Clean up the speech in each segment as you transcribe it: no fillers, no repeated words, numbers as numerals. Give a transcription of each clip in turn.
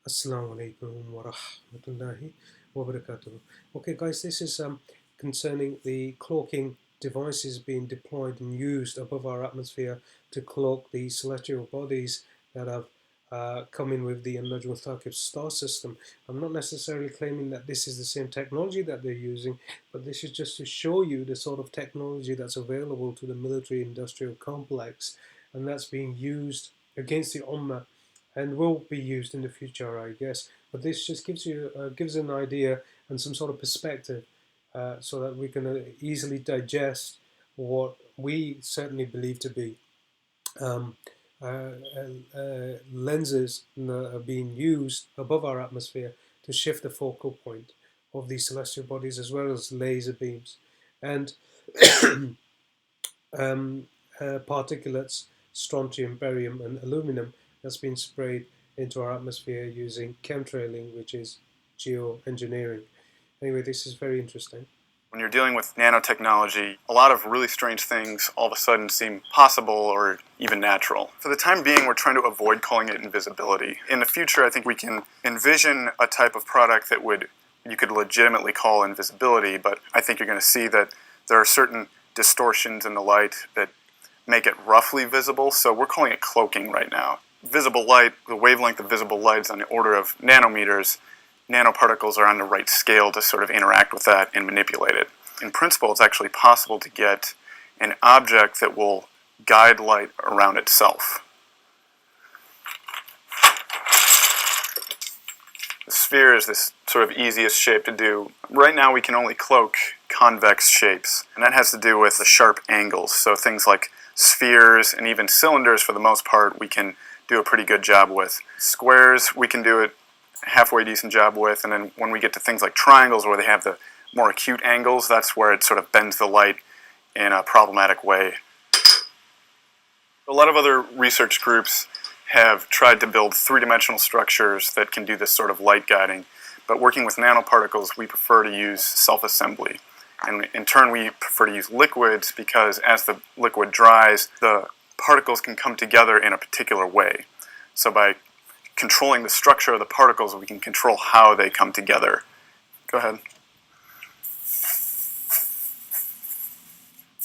Assalamu alaikum wa rahmatullahi wa barakatuh. Okay, guys, this is concerning the cloaking devices being deployed and used above our atmosphere to cloak the celestial bodies that have come in with the Najm al-Thaqib star system. I'm not necessarily claiming that this is the same technology that they're using, but this is just to show you the sort of technology that's available to the military-industrial complex, and that's being used against the Ummah and will be used in the future, I guess. But this just gives an idea and some sort of perspective, so that we can easily digest what we certainly believe to be um, lenses that are being used above our atmosphere to shift the focal point of these celestial bodies, as well as laser beams and um, particulates, strontium, barium, and aluminum that's been sprayed into our atmosphere using chemtrailing, which is geoengineering. Anyway, this is very interesting. When you're dealing with nanotechnology, a lot of really strange things all of a sudden seem possible or even natural. For the time being, we're trying to avoid calling it invisibility. In the future, I think we can envision a type of product that you could legitimately call invisibility, but I think you're going to see that there are certain distortions in the light that make it roughly visible, so we're calling it cloaking right now. Visible light, the wavelength of visible light is on the order of nanometers. Nanoparticles are on the right scale to sort of interact with that and manipulate it. In principle, it's actually possible to get an object that will guide light around itself. The sphere is this sort of easiest shape to do. Right now we can only cloak convex shapes, and that has to do with the sharp angles. So things like spheres and even cylinders, for the most part, we can do a pretty good job with. Squares, we can do it halfway decent job with, and then when we get to things like triangles where they have the more acute angles, that's where it sort of bends the light in a problematic way. A lot of other research groups have tried to build three-dimensional structures that can do this sort of light guiding, but working with nanoparticles, we prefer to use self-assembly. And in turn, we prefer to use liquids because as the liquid dries, the particles can come together in a particular way. So by controlling the structure of the particles, we can control how they come together. Go ahead.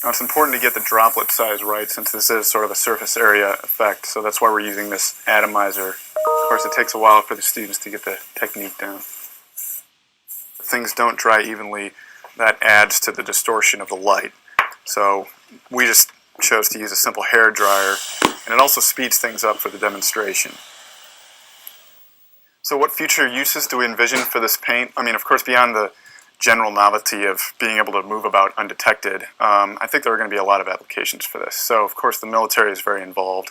Now it's important to get the droplet size right, since this is sort of a surface area effect, so that's why we're using this atomizer. Of course, it takes a while for the students to get the technique down. If things don't dry evenly, that adds to the distortion of the light. So we just chose to use a simple hair dryer, and it also speeds things up for the demonstration. So what future uses do we envision for this paint? I mean, of course, beyond the general novelty of being able to move about undetected, I think there are going to be a lot of applications for this. So, of course, the military is very involved.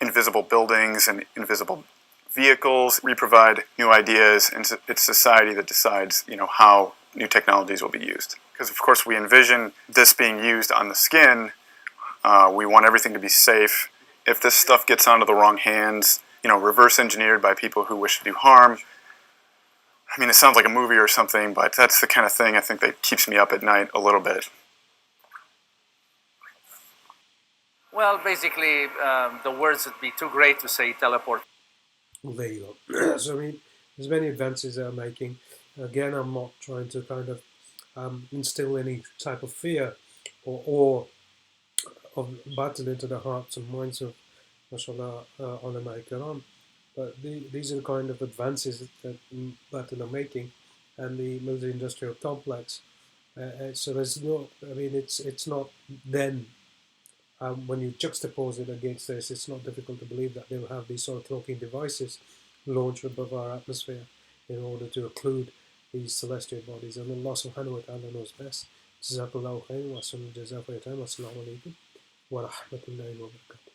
Invisible buildings and invisible vehicles. We provide new ideas, and it's society that decides, how new technologies will be used. Because, of course, we envision this being used on the skin. We want everything to be safe. If this stuff gets onto the wrong hands, reverse engineered by people who wish to do harm. I mean, it sounds like a movie or something, but that's the kind of thing I think that keeps me up at night a little bit. Well, basically, the words would be too great to say teleport. Well, there you go. So, I mean, there's many advances they're making. Again, I'm not trying to kind of instill any type of fear or of battle into the hearts and minds of mashallah ulama ikram. But these are the kind of advances that they're making, and the military-industrial complex. So there's no, I mean, it's not then. When you juxtapose it against this, it's not difficult to believe that they'll have these sort of cloaking devices launched above our atmosphere in order to occlude these celestial bodies. And Allah subhanahu wa ta'ala knows best. Jazakallahu khairan wa sallallahu jazakum wa rahmatullahi wa barakatuh.